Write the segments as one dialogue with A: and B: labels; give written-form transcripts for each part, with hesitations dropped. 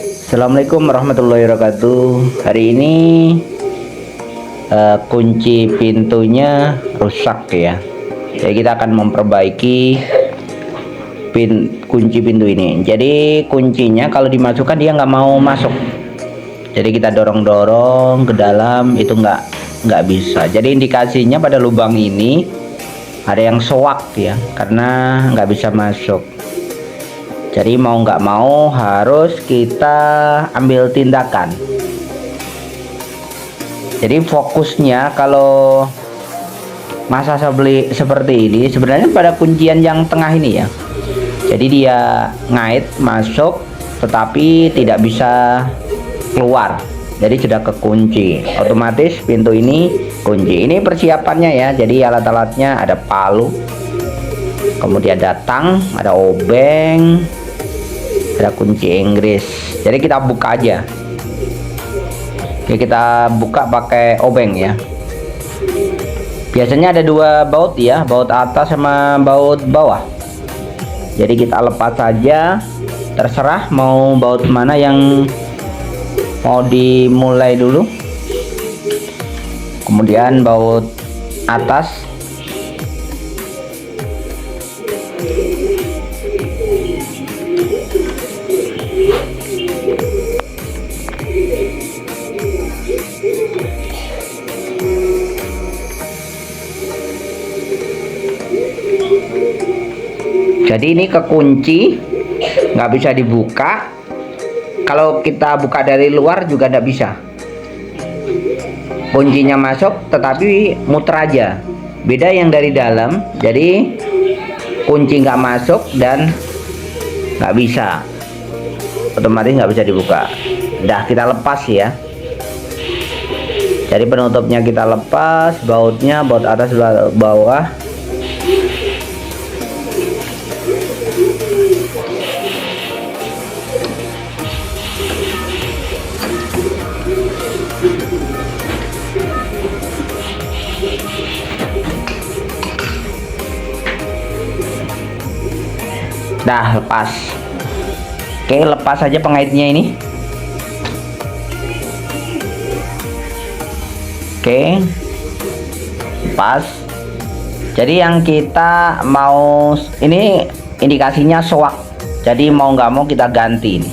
A: Assalamualaikum warahmatullahi wabarakatuh. Hari ini kunci pintunya rusak ya. Jadi kita akan memperbaiki kunci pintu ini. Jadi kuncinya kalau dimasukkan dia nggak mau masuk. Jadi kita dorong-dorong ke dalam itu nggak bisa. Jadi indikasinya pada lubang ini ada yang soak ya, karena nggak bisa masuk. Jadi mau nggak mau harus kita ambil tindakan. Jadi fokusnya kalau masa seperti ini sebenarnya pada kuncian yang tengah ini ya. Jadi dia ngait masuk tetapi tidak bisa keluar. Jadi sudah kekunci. Otomatis pintu ini kunci. Ini persiapannya ya. Jadi alat-alatnya ada palu, kemudian ada tang, ada obeng, ada kunci Inggris. Jadi kita buka aja. Oke, kita buka pakai obeng ya. Biasanya ada dua baut ya, baut atas sama baut bawah. Jadi kita lepas saja, terserah mau baut mana yang mau dimulai dulu. Kemudian baut atas. Jadi ini kekunci, nggak bisa dibuka. Kalau kita buka dari luar juga nggak bisa. Kuncinya masuk tetapi muter aja. Beda yang dari dalam. Jadi kunci nggak masuk dan nggak bisa, otomatis nggak bisa dibuka. Udah kita lepas ya. Jadi penutupnya kita lepas, bautnya baut atas bawah. Dah lepas. Oke, lepas aja pengaitnya ini. Oke, lepas. Jadi yang kita mau ini indikasinya soak. Jadi mau nggak mau kita ganti ini.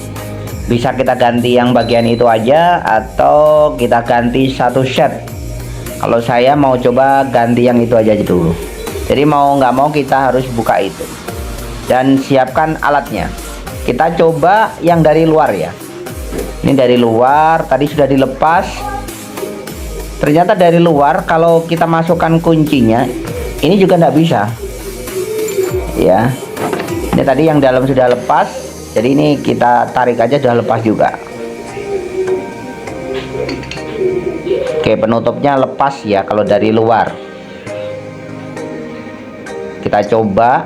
A: Bisa kita ganti yang bagian itu aja atau kita ganti satu set. Kalau saya mau coba ganti yang itu aja dulu. Jadi mau nggak mau kita harus buka itu. Dan siapkan alatnya. Kita coba yang dari luar ya. Ini dari luar, tadi sudah dilepas. Ternyata dari luar kalau kita masukkan kuncinya, ini juga tidak bisa. Ya. Ini tadi yang dalam sudah lepas, jadi ini kita tarik aja sudah lepas juga. Oke, penutupnya lepas ya kalau dari luar. Kita coba.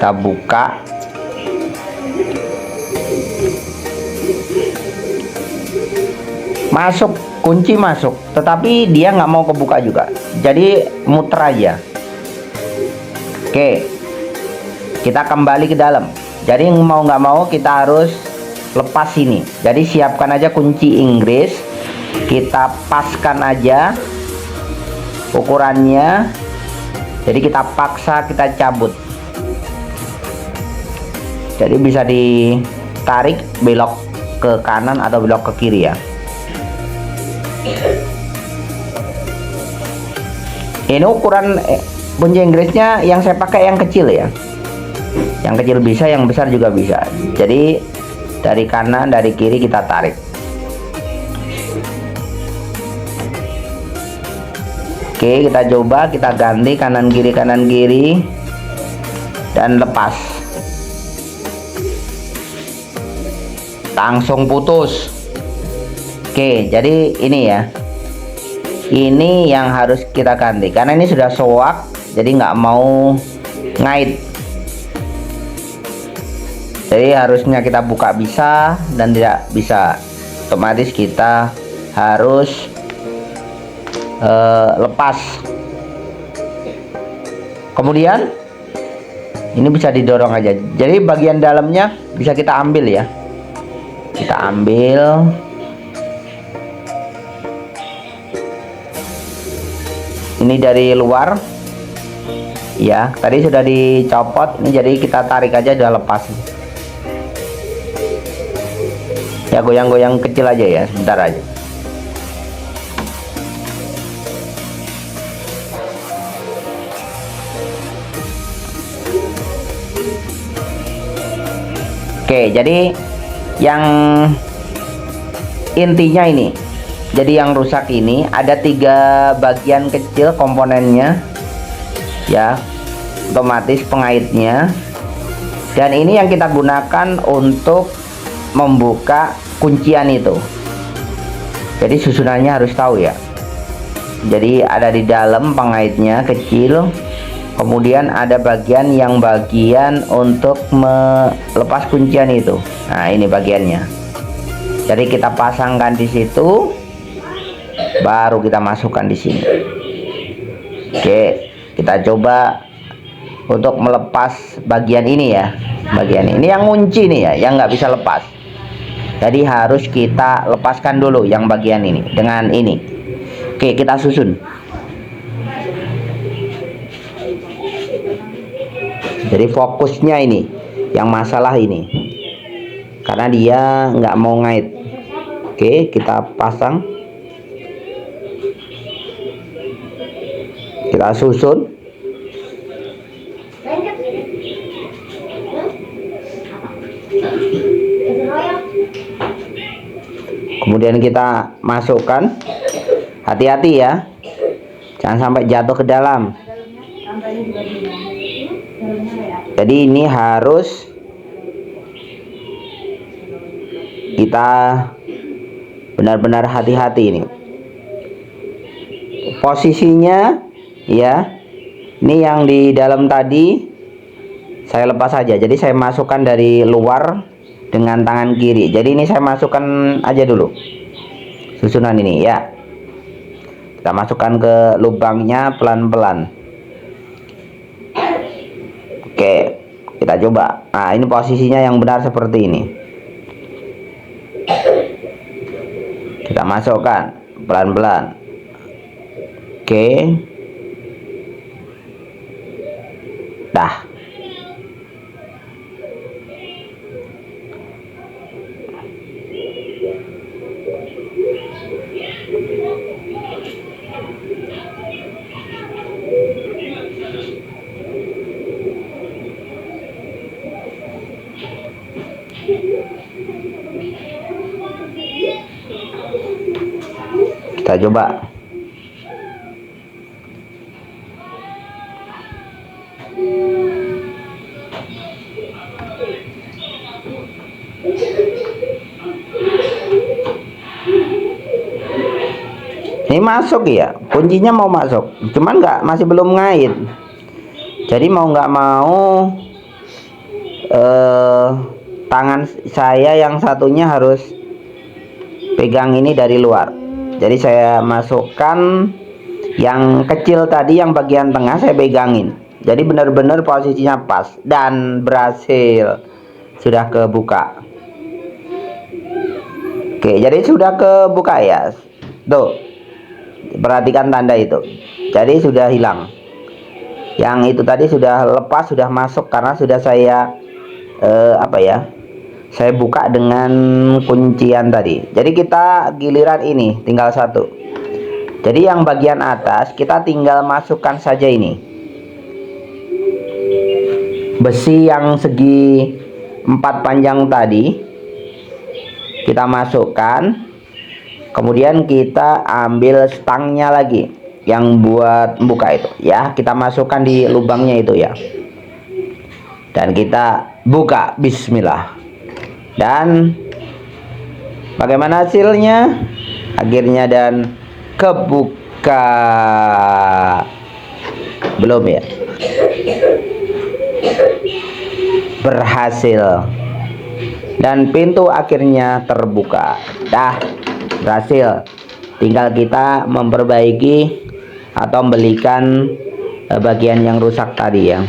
A: Kita buka. Masuk, kunci masuk, tetapi dia nggak mau kebuka juga. Jadi muter aja. Oke, kita kembali ke dalam. Jadi mau nggak mau kita harus lepas ini. Jadi siapkan aja kunci Inggris. Kita paskan aja ukurannya. Jadi kita paksa, kita cabut. Jadi bisa ditarik belok ke kanan atau belok ke kiri ya. Ini ukuran kunci Inggrisnya yang saya pakai yang kecil ya. Yang kecil bisa, yang besar juga bisa. Jadi dari kanan, dari kiri kita tarik. Oke, kita coba, kita ganti kanan kiri dan lepas. Langsung putus. Oke, jadi ini ya, ini yang harus kita ganti karena ini sudah soak, jadi nggak mau ngait. Jadi harusnya kita buka bisa dan tidak bisa, otomatis kita harus lepas. Kemudian ini bisa didorong aja. Jadi bagian dalamnya bisa kita ambil ya. Kita ambil. Ini dari luar. Ya, tadi sudah dicopot. Ini jadi kita tarik aja, udah lepas. Ya, goyang-goyang kecil aja ya, sebentar aja. Oke, jadi yang intinya ini, jadi yang rusak ini ada 3 bagian kecil komponennya ya, otomatis pengaitnya, dan ini yang kita gunakan untuk membuka kuncian itu. Jadi susunannya harus tahu ya. Jadi ada di dalam pengaitnya kecil, kemudian ada bagian untuk melepas kuncian itu. Nah, ini bagiannya. Jadi kita pasangkan di situ, baru kita masukkan di sini. Oke, kita coba untuk melepas bagian ini ya. Bagian ini yang kunci nih ya, yang nggak bisa lepas. Jadi harus kita lepaskan dulu yang bagian ini dengan ini. Oke, kita susun. Jadi fokusnya ini, yang masalah ini, karena dia nggak mau ngait. Oke, kita pasang, kita susun. Kemudian kita masukkan. Hati-hati ya, jangan sampai jatuh ke dalam. Jadi ini harus kita benar-benar hati-hati ini posisinya ya. Ini yang di dalam tadi saya lepas saja, jadi saya masukkan dari luar dengan tangan kiri. Jadi ini saya masukkan aja dulu susunan ini ya. Kita masukkan ke lubangnya pelan-pelan. Oke, kita coba. Nah, ini posisinya yang benar seperti ini. Kita masukkan pelan-pelan. Oke. Dah. Kita coba. Ini masuk ya, kuncinya mau masuk, cuman masih belum ngait. Jadi mau nggak mau tangan saya yang satunya harus pegang ini dari luar. Jadi saya masukkan yang kecil tadi, yang bagian tengah saya pegangin. Jadi benar-benar posisinya pas dan berhasil, sudah kebuka. Oke, jadi sudah kebuka ya. Tuh, perhatikan tanda itu. Jadi sudah hilang. Yang itu tadi sudah lepas, sudah masuk karena sudah saya saya buka dengan kuncian tadi. Jadi kita giliran ini tinggal satu. Jadi yang bagian atas kita tinggal masukkan saja ini besi yang segi 4 panjang tadi, kita masukkan. Kemudian kita ambil stangnya lagi yang buat buka itu ya, kita masukkan di lubangnya itu ya, dan kita buka. Bismillah. Dan bagaimana hasilnya akhirnya? Dan kebuka. Belum ya, berhasil, dan pintu akhirnya terbuka. Dah berhasil, tinggal kita memperbaiki atau membelikan bagian yang rusak tadi ya.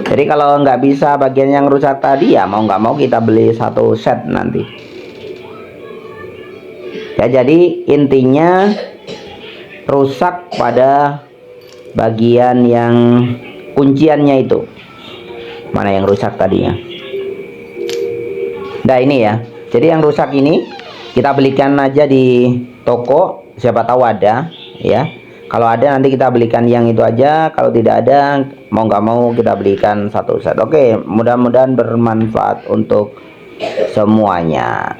A: Jadi kalau nggak bisa bagian yang rusak tadi, ya mau nggak mau kita beli satu set nanti. Ya, jadi intinya rusak pada bagian yang kunciannya itu. Mana yang rusak tadinya? Nah ini ya. Jadi yang rusak ini kita belikan aja di toko, siapa tahu ada ya. Kalau ada nanti kita belikan yang itu aja. Kalau tidak ada, mau nggak mau kita belikan satu set. Oke, mudah-mudahan bermanfaat untuk semuanya.